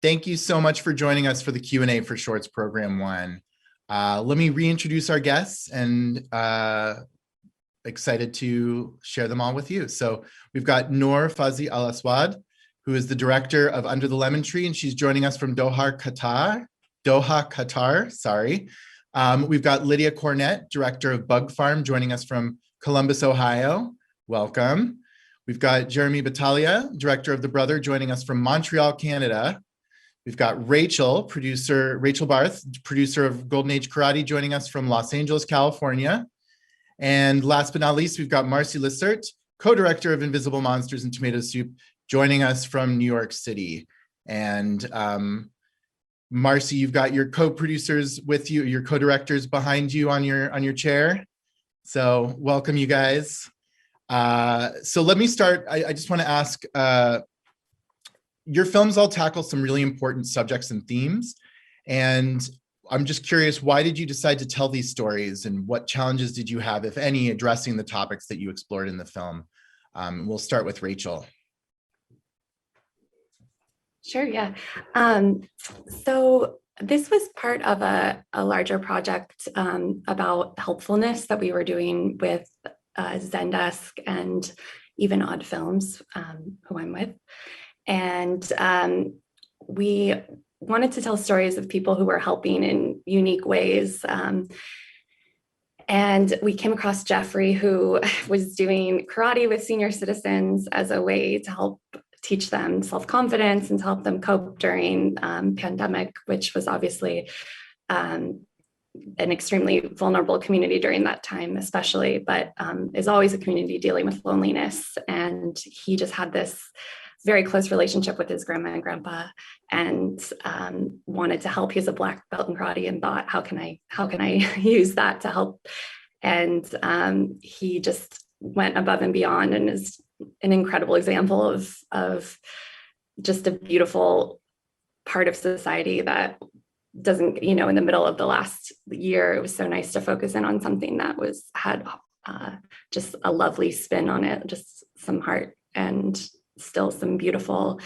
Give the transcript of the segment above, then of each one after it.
Thank you so much for joining us for the Q&A for Shorts Program 1. Let me reintroduce our guests and excited to share them all with you. So we've got Noor Fawzi Alasswad, who is the director of Under the Lemon Tree, and she's joining us from Doha, Qatar, sorry. We've got Lydia Cornett, director of Bug Farm, joining us from Columbus, Ohio. Welcome. We've got Jérémie Battaglia, director of The Brother, joining us from Montreal, Canada. We've got Rachel Barth, producer of Golden Age Karate, joining us from Los Angeles, California. And last but not least, we've got Marcie, LaCerte, co-director of Invisible Monsters and Tomato Soup, joining us from New York City. And Marcie, you've got your co-producers with you, your co-directors behind you on your chair. So welcome, you guys. So let me start. I just want to ask, your films all tackle some really important subjects and themes. And I'm just curious, why did you decide to tell these stories, and what challenges did you have, if any, addressing the topics that you explored in the film? We'll start with Rachel. Sure, yeah. So this was part of a larger project about helpfulness that we were doing with Zendesk and even Odd Films, who I'm with. And we wanted to tell stories of people who were helping in unique ways. And we came across Jeffrey, who was doing karate with senior citizens as a way to help teach them self-confidence and to help them cope during pandemic, which was obviously an extremely vulnerable community during that time, especially, but is always a community dealing with loneliness. And he just had this very close relationship with his grandma and grandpa, and wanted to help. He's a black belt in karate and thought, how can I use that to help? And he just went above and beyond, and is an incredible example of just a beautiful part of society that doesn't, in the middle of the last year, it was so nice to focus in on something that had just a lovely spin on it, just some heart and still some beautiful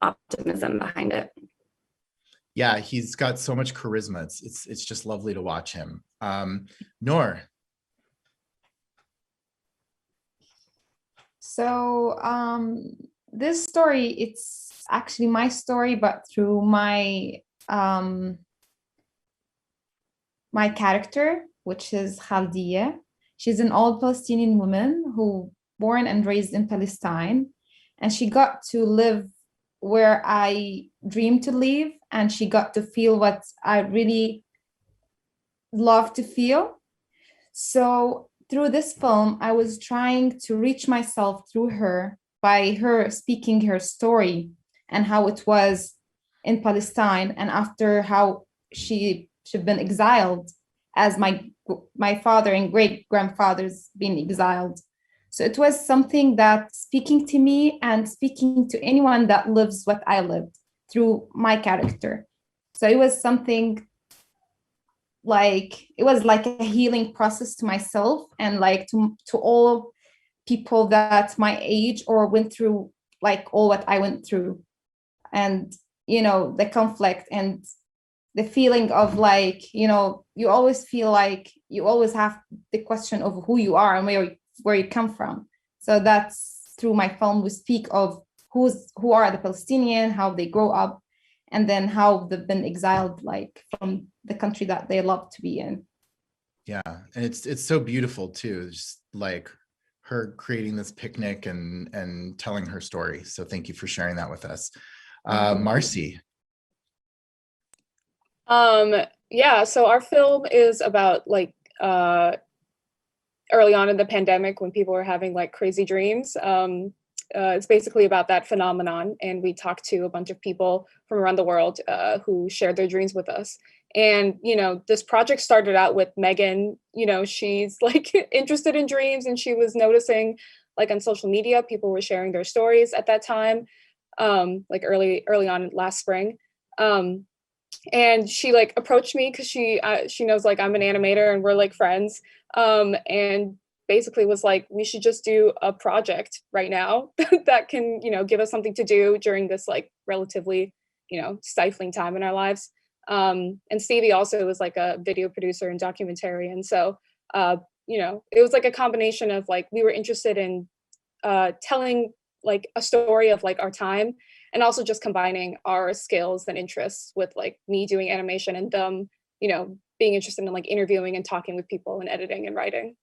optimism behind it. Yeah, he's got so much charisma. It's just lovely to watch him. Noor. So this story, it's actually my story, but through my my character, which is Khaldiya. She's an old Palestinian woman who born and raised in Palestine, and she got to live where I dreamed to live, and she got to feel what I really love to feel. So through this film, I was trying to reach myself through her by her speaking her story and how it was in Palestine, and after how she'd been exiled, as my father and great grandfathers been exiled. So it was something that speaking to me and speaking to anyone that lives what I lived through my character. So it was something it was like a healing process to myself, and like to all people that my age or went through like all what I went through. And the conflict and the feeling of you always feel like you always have the question of who you are and where you come from. So that's through my film, we speak of who are the Palestinian, how they grow up, and then how they've been exiled from the country that they love to be in. Yeah, and it's so beautiful too, just like her creating this picnic and telling her story. So thank you for sharing that with us. Marcie. Yeah, so our film is about early on in the pandemic when people were having crazy dreams. It's basically about that phenomenon, and we talked to a bunch of people from around the world who shared their dreams with us. And this project started out with Megan. She's interested in dreams, and she was noticing on social media people were sharing their stories at that time, early on last spring. And she approached me because she knows I'm an animator and we're friends, and basically was we should just do a project right now that can give us something to do during this relatively stifling time in our lives. And Stevie also was like a video producer and documentarian. So, it was like a combination of like, we were interested in telling like a story of like our time, and also just combining our skills and interests with like me doing animation and them, being interested in like interviewing and talking with people and editing and writing.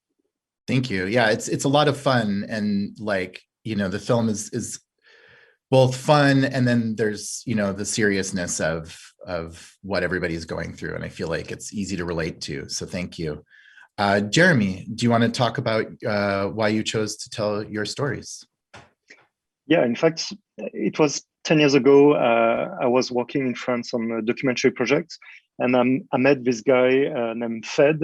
Thank you. Yeah, it's a lot of fun, and like, the film is both fun, and then there's, the seriousness of what everybody's going through, and I feel like it's easy to relate to. So thank you. Jérémie, do you want to talk about why you chose to tell your stories? Yeah, in fact, it was 10 years ago. I was working in France on a documentary project, and I met this guy named Fed,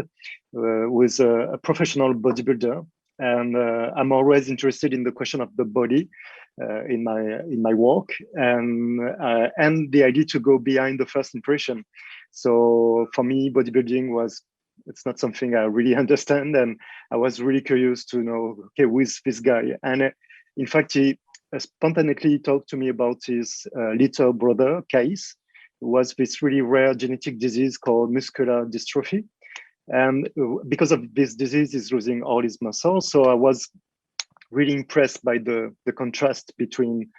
who is a professional bodybuilder. And I'm always interested in the question of the body in my work, and the idea to go behind the first impression. So for me, bodybuilding it's not something I really understand, and I was really curious to know, okay, who is this guy? And in fact, he spontaneously talked to me about his little brother, Kais, who was this really rare genetic disease called muscular dystrophy. And because of this disease, he's losing all his muscles. So I was really impressed by the contrast between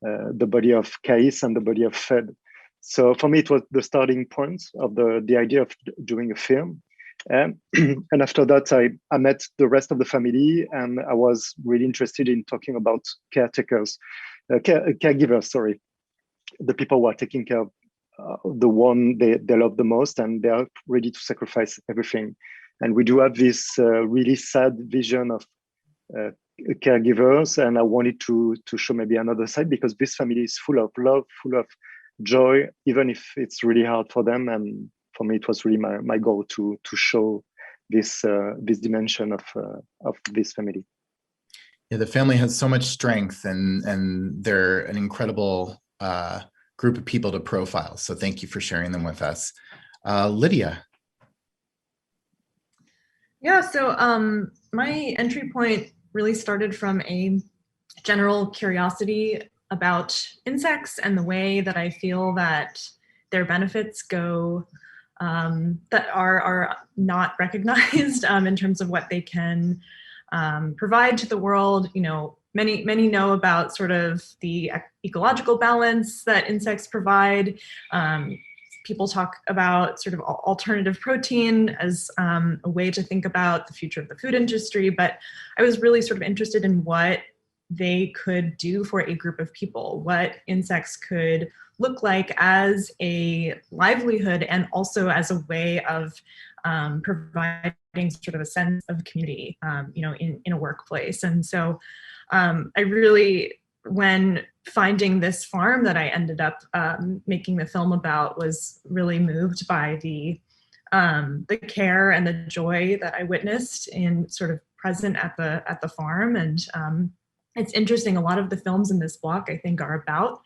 the body of Kais and the body of Fed. So for me, it was the starting point of the idea of doing a film. And after that, I met the rest of the family, and I was really interested in talking about caregivers, the people who are taking care of the one they love the most, and they are ready to sacrifice everything. And we do have this really sad vision of caregivers, and I wanted to show maybe another side, because this family is full of love, full of joy, even if it's really hard for them. And for me, it was really my goal to show this dimension of this family. Yeah, the family has so much strength, and they're an incredible group of people to profile. So thank you for sharing them with us. Lydia. Yeah, so my entry point really started from a general curiosity about insects and the way that I feel that their benefits go that are not recognized in terms of what they can provide to the world. Many know about sort of the ecological balance that insects provide. People talk about sort of alternative protein as a way to think about the future of the food industry, but I was really sort of interested in what they could do for a group of people, what insects could look like as a livelihood, and also as a way of providing sort of a sense of community, in a workplace. And so I really, when finding this farm that I ended up making the film about, was really moved by the care and the joy that I witnessed in sort of present at the farm. And it's interesting, a lot of the films in this block, I think, are about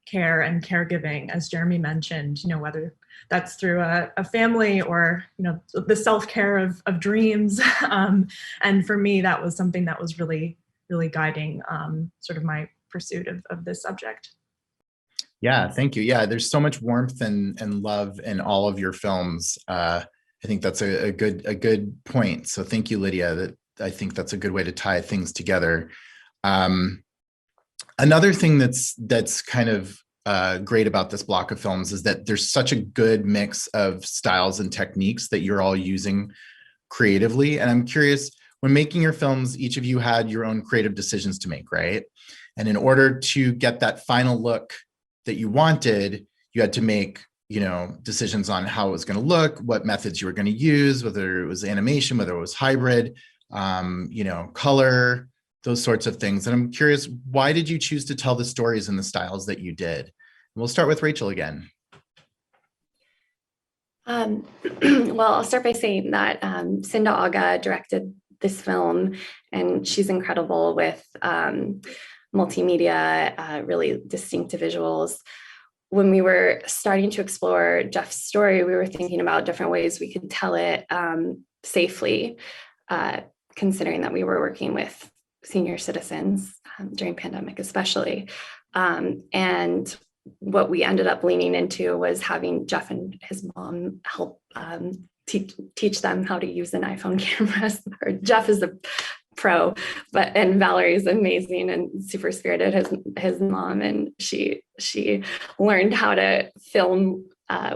care and caregiving, as Jérémie mentioned, whether that's through a family or, the self-care of dreams. And for me, that was something that was really, really guiding sort of my pursuit of this subject. Yeah, thank you. Yeah, there's so much warmth and love in all of your films. I think that's a good point. So thank you, Lydia. I think that's a good way to tie things together. Another thing that's kind of great about this block of films is that there's such a good mix of styles and techniques that you're all using creatively. And I'm curious, when making your films, each of you had your own creative decisions to make, right? And in order to get that final look that you wanted, you had to make, decisions on how it was going to look, what methods you were going to use, whether it was animation, whether it was hybrid, color, those sorts of things. And I'm curious, why did you choose to tell the stories in the styles that you did? And we'll start with Rachel again. Well, I'll start by saying that Sinda Aga directed this film, and she's incredible with multimedia, really distinctive visuals. When we were starting to explore Jeff's story, we were thinking about different ways we could tell it safely, considering that we were working with senior citizens during pandemic especially. And what we ended up leaning into was having Jeff and his mom help teach them how to use an iPhone camera. Or Jeff is a pro, and Valerie's amazing and super spirited, his mom, and she learned how to film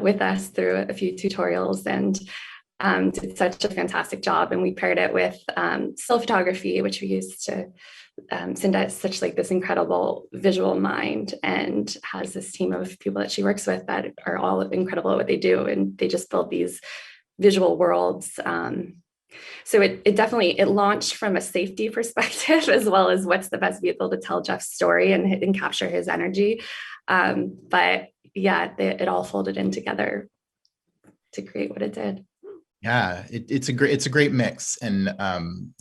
with us through a few tutorials, and did such a fantastic job. And we paired it with still photography, which we used to Cinda has such like this incredible visual mind and has this team of people that she works with that are all incredible at what they do, and they just build these visual worlds. So it definitely launched from a safety perspective as well as what's the best vehicle to tell Jeff's story and capture his energy. But yeah, it all folded in together to create what it did. Yeah, it's a great mix, and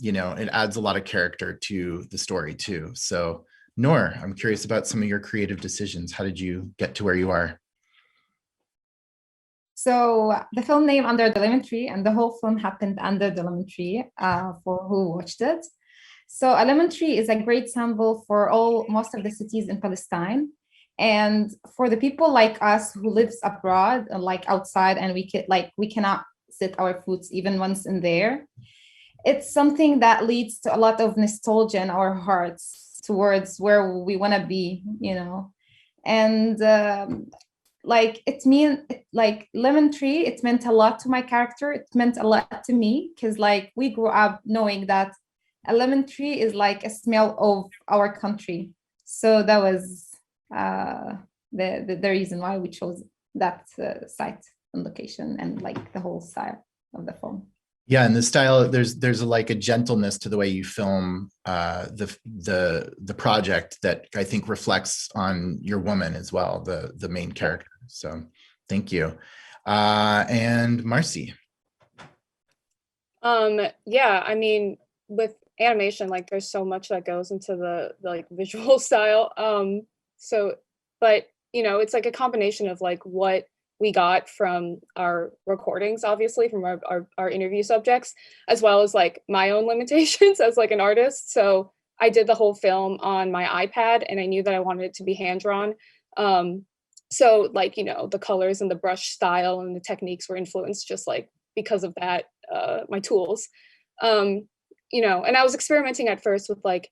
you know, it adds a lot of character to the story too. So Noor, I'm curious about some of your creative decisions. How did you get to where you are? So the film name Under the Lemon Tree, and the whole film happened under the lemon tree for who watched it. So a lemon tree is a great symbol for most of the cities in Palestine. And for the people like us who lives abroad, like outside, and we cannot sit our foods even once in there, it's something that leads to a lot of nostalgia in our hearts towards where we want to be, you know. And like lemon tree, it meant a lot to my character. It meant a lot to me because like we grew up knowing that a lemon tree is like a smell of our country. So that was the reason why we chose that site and location and like the whole style of the film. Yeah, and the style, there's like a gentleness to the way you film the project that I think reflects on your woman as well, the main character. So thank you. And Marcie. Yeah, I mean, with animation, like there's so much that goes into the like visual style. But you know, it's like a combination of like what we got from our recordings, obviously from our interview subjects, as well as like my own limitations as like an artist. So I did the whole film on my iPad, and I knew that I wanted it to be hand drawn. So like, you know, the colors and the brush style and the techniques were influenced just like because of that, my tools. You know, and I was experimenting at first with like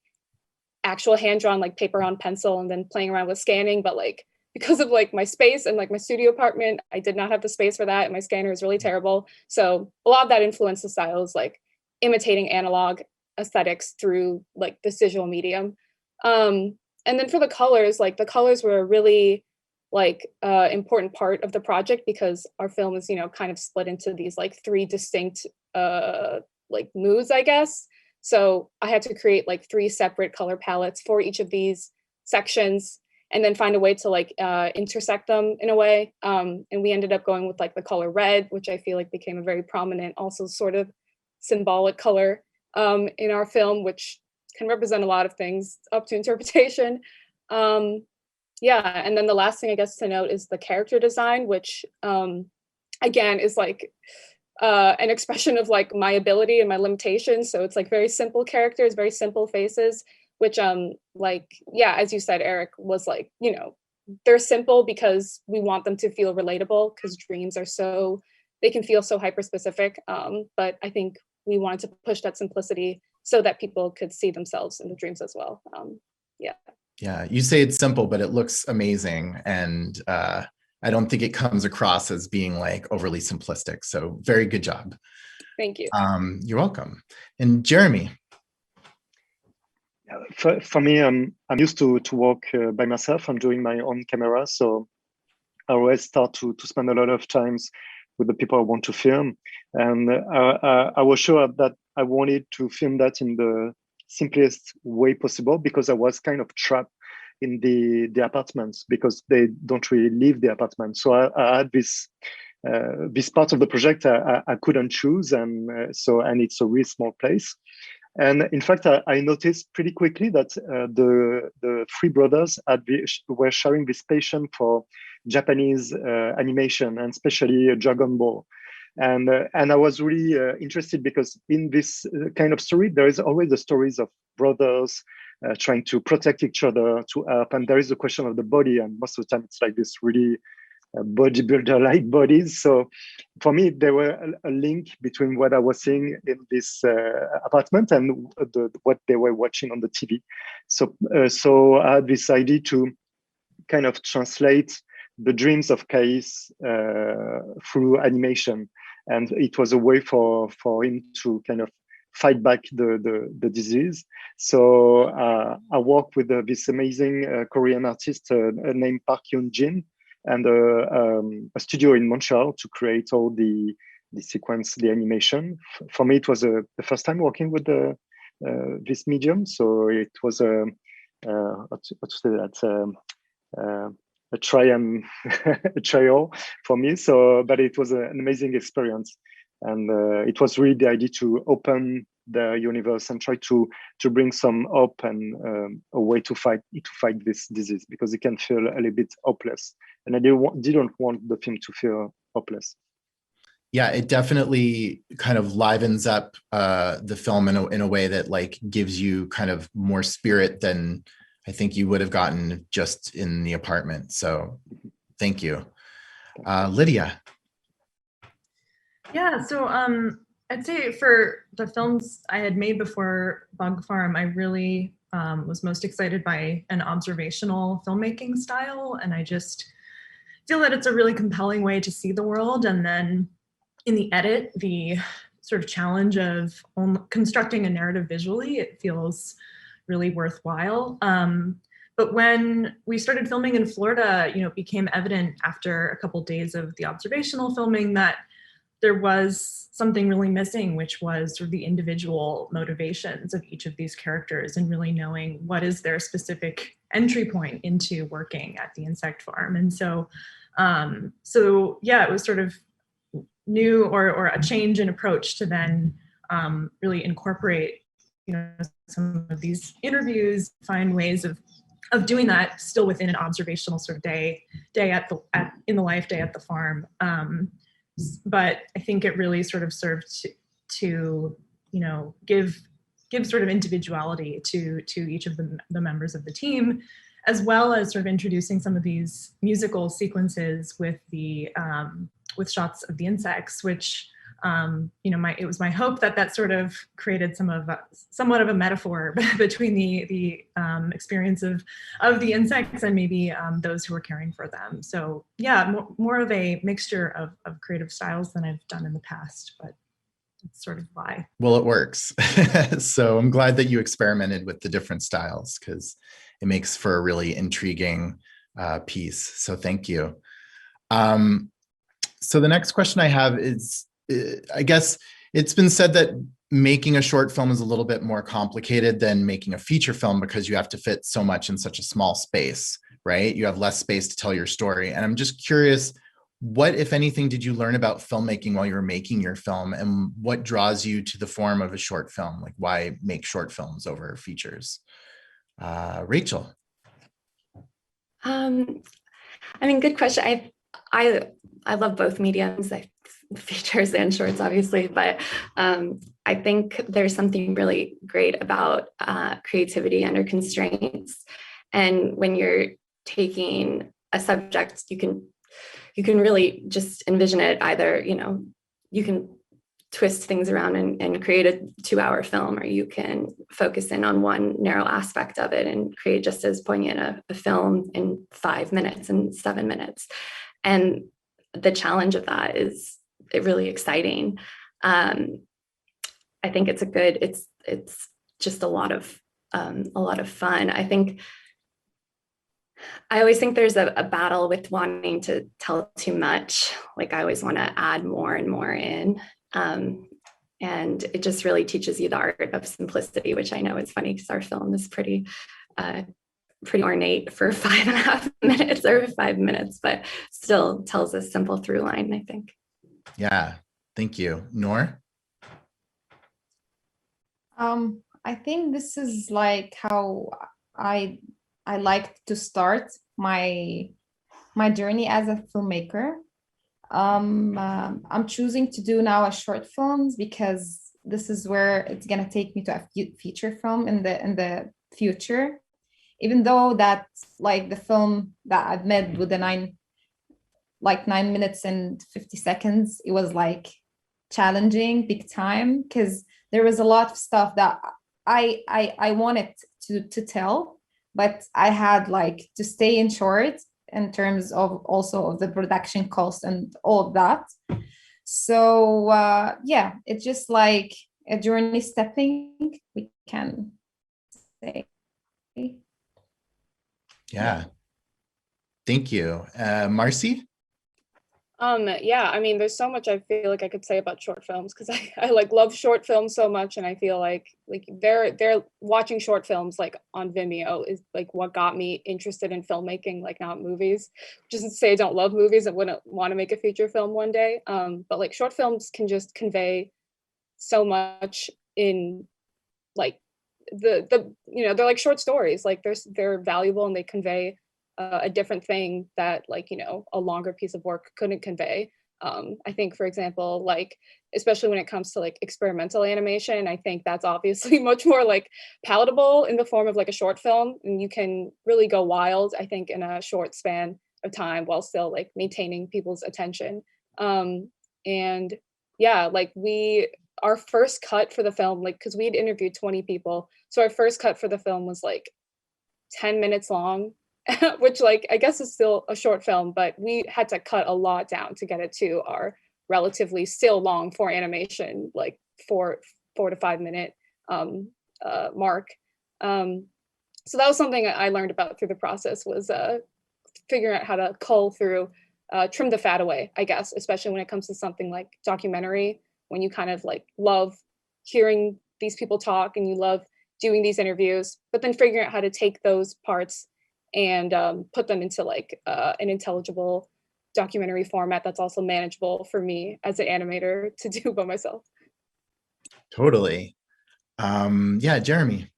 actual hand drawn, like paper on pencil, and then playing around with scanning, but like because of like my space and like my studio apartment, I did not have the space for that. And my scanner is really terrible. So a lot of that influenced the styles, like imitating analog aesthetics through like this visual medium. And then for the colors, like the colors were a really like important part of the project because our film is, you know, kind of split into these like three distinct like moods, I guess. So I had to create like 3 separate color palettes for each of these sections, and then find a way to like intersect them in a way. And we ended up going with like the color red, which I feel like became a very prominent, also sort of symbolic color in our film, which can represent a lot of things up to interpretation. Yeah, and then the last thing I guess to note is the character design, which again is like an expression of like my ability and my limitations. So it's like very simple characters, very simple faces, which like, yeah, as you said, Eric, was like, you know, they're simple because we want them to feel relatable because dreams are so, they can feel so hyper specific. But I think we wanted to push that simplicity so that people could see themselves in the dreams as well. Yeah. Yeah, you say it's simple, but it looks amazing. And I don't think it comes across as being like overly simplistic. So very good job. Thank you. You're welcome. And Jérémie. For me, I'm used to work by myself. I'm doing my own camera. So I always start to spend a lot of times with the people I want to film. And I was sure that I wanted to film that in the simplest way possible because I was kind of trapped in the apartments because they don't really leave the apartment. So I had this part of the project I couldn't choose, and it's a really small place. And in fact, I noticed pretty quickly that the 3 brothers were sharing this passion for Japanese animation, and especially Dragon Ball. And I was really interested because in this kind of story, there is always the stories of brothers trying to protect each other, to help, and there is the question of the body, and most of the time it's like this really bodybuilder-like bodies. So for me, there were a link between what I was seeing in this apartment and what they were watching on the TV. So I had this idea to kind of translate the dreams of Kais through animation, and it was a way for him to kind of fight back the disease. So I worked with this amazing Korean artist named Park Yoon-jin, and a studio in Montreal to create all the sequence, the animation. For me, it was the first time working with this medium, so it was a trial for me. But it was an amazing experience, and it was really the idea to open the universe and try to bring some hope and a way to fight this disease, because it can feel a little bit hopeless, and I didn't want the film to feel hopeless. Yeah, it definitely kind of livens up the film in a way that like gives you kind of more spirit than I think you would have gotten just in the apartment. So thank you. Lydia. Yeah, so I'd say for the films I had made before Bug Farm, I really was most excited by an observational filmmaking style. And I just feel that it's a really compelling way to see the world. And then in the edit, the sort of challenge of constructing a narrative visually, it feels really worthwhile. But when we started filming in Florida, it became evident after a couple of days of the observational filming that there was something really missing, which was sort of the individual motivations of each of these characters and really knowing what is their specific entry point into working at the insect farm. And so yeah, it was sort of new or a change in approach to then really incorporate some of these interviews, find ways of doing that still within an observational sort of day in the life day at the farm. But I think it really sort of served to give sort of individuality to each of the members of the team, as well as sort of introducing some of these musical sequences with the with shots of the insects, which it was my hope that sort of created somewhat of a metaphor between the experience of the insects and maybe those who are caring for them. So yeah, more of a mixture of creative styles than I've done in the past, but that's sort of why. Well, it works. So I'm glad that you experimented with the different styles, because it makes for a really intriguing piece. So thank you. So the next question I have is, I guess it's been said that making a short film is a little bit more complicated than making a feature film because you have to fit so much in such a small space, right? You have less space to tell your story. And I'm just curious, what, if anything, did you learn about filmmaking while you were making your film, and what draws you to the form of a short film? Like, why make short films over features? Rachel. Good question. I love both mediums, features and shorts, obviously, but I think there's something really great about creativity under constraints. And when you're taking a subject, you can really just envision it either, you can twist things around and create a 2-hour film, or you can focus in on one narrow aspect of it and create just as poignant a film in 5 minutes and 7 minutes. And the challenge of that is really exciting. I think it's just a lot of fun. I always think there's a battle with wanting to tell too much. Like, I always want to add more and more in. And it just really teaches you the art of simplicity, which I know is funny because our film is pretty ornate for 5.5 minutes or 5 minutes, but still tells a simple through line, I think. Yeah, thank you. Noor? I think this is like how I like to start my journey as a filmmaker. I'm choosing to do now a short films because this is where it's gonna take me to a feature film in the future. Even though that like the film that I've made with the 9 minutes and 50 seconds, it was like challenging big time because there was a lot of stuff that I wanted to tell, but I had like to stay in short in terms of also of the production cost and all of that. So yeah, it's just like a journey stepping, we can say. Yeah. Thank you. Marcie? Yeah, I mean, there's so much I feel like I could say about short films because I like love short films so much, and I feel like they're watching short films like on Vimeo is like what got me interested in filmmaking, like not movies. Just to say I don't love movies, I wouldn't want to make a feature film one day. But like short films can just convey so much in like the you know, they're like short stories, like they're valuable and they convey a different thing that like, you know, a longer piece of work couldn't convey. I think, for example, like, especially when it comes to like experimental animation, I think that's obviously much more like palatable in the form of like a short film, and you can really go wild, I think, in a short span of time while still like maintaining people's attention. And yeah, like our first cut for the film, like, because we had interviewed 20 people, so our first cut for the film was like 10 minutes long, which like I guess is still a short film, but we had to cut a lot down to get it to our relatively still long for animation, like 4 to 5 minute mark. So that was something I learned about through the process, was figuring out how to cull through, trim the fat away, I guess, especially when it comes to something like documentary, when you kind of like love hearing these people talk and you love doing these interviews, but then figuring out how to take those parts and put them into like an intelligible documentary format that's also manageable for me as an animator to do by myself. Totally. Yeah, Jérémie.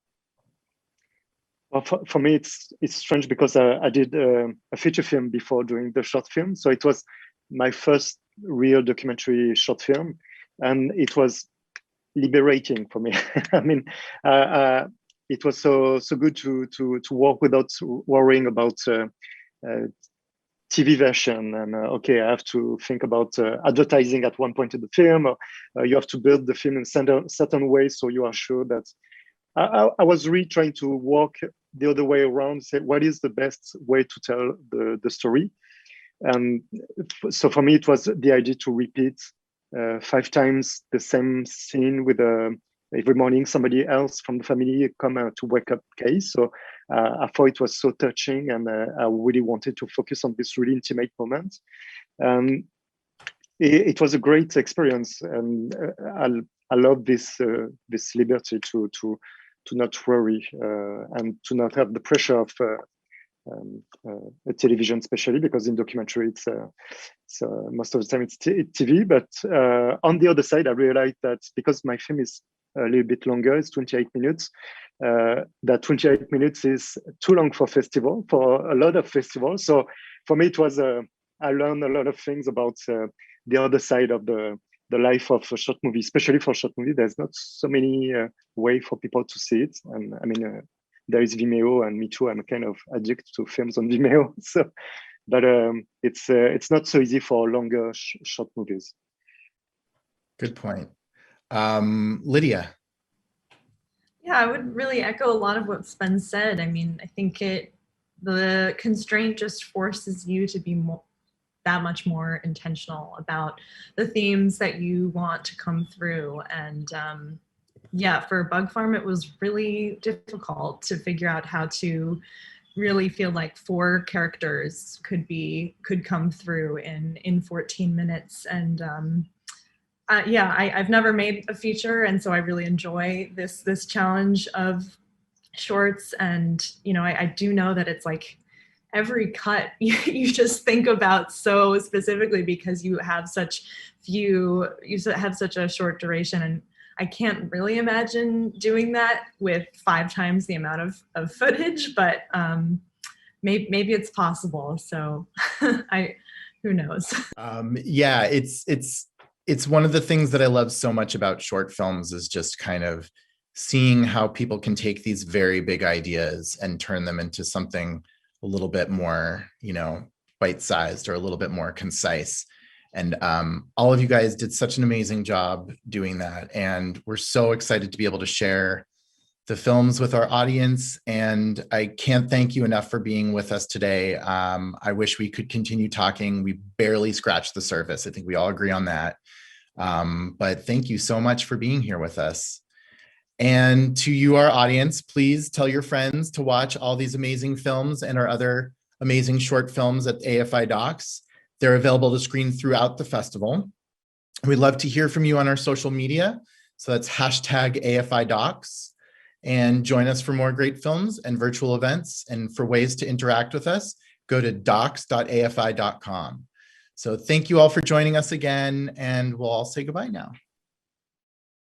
Well, for me, it's strange because I did a feature film before doing the short film. So it was my first real documentary short film, and it was liberating for me. I mean, it was so good to work without worrying about TV version, and okay, I have to think about advertising at one point in the film, or you have to build the film in certain way so you are sure that I was really trying to walk the other way around, say what is the best way to tell the story. And so for me, it was the idea to repeat 5 times the same scene with every morning somebody else from the family come to wake up case. So I thought it was so touching, and I really wanted to focus on this really intimate moment. It was a great experience, and I love this liberty to not worry and to not have the pressure of a television, especially because in documentary it's most of the time it's TV. But on the other side, I realized that because my film is a little bit longer, it's 28 minutes. That 28 minutes is too long for a lot of festivals. So for me, it was I learned a lot of things about the other side of the life of a short movie, especially for short movie. There's not so many way for people to see it, and I mean. There is Vimeo, and me too. I'm kind of addicted to films on Vimeo. So, but it's not so easy for longer short movies. Good point. Lydia. Yeah, I would really echo a lot of what's been said. I mean, I think the constraint just forces you to be that much more intentional about the themes that you want to come through. And yeah, for Bug Farm, it was really difficult to figure out how to really feel like 4 characters could come through in 14 minutes. And yeah, I've never made a feature, and so I really enjoy this challenge of shorts. And you know, I do know that it's like every cut you just think about so specifically because you have such a short duration, and I can't really imagine doing that with 5 times the amount of footage, but maybe it's possible. So I who knows? Yeah, it's one of the things that I love so much about short films is just kind of seeing how people can take these very big ideas and turn them into something a little bit more, bite-sized or a little bit more concise. And all of you guys did such an amazing job doing that. And we're so excited to be able to share the films with our audience. And I can't thank you enough for being with us today. I wish we could continue talking. We barely scratched the surface. I think we all agree on that. But thank you so much for being here with us. And to you, our audience, please tell your friends to watch all these amazing films and our other amazing short films at AFIDOCS. They're available to screen throughout the festival. We'd love to hear from you on our social media. So that's #AFIDocs. And join us for more great films and virtual events. And for ways to interact with us, go to docs.afi.com. So thank you all for joining us again, and we'll all say goodbye now.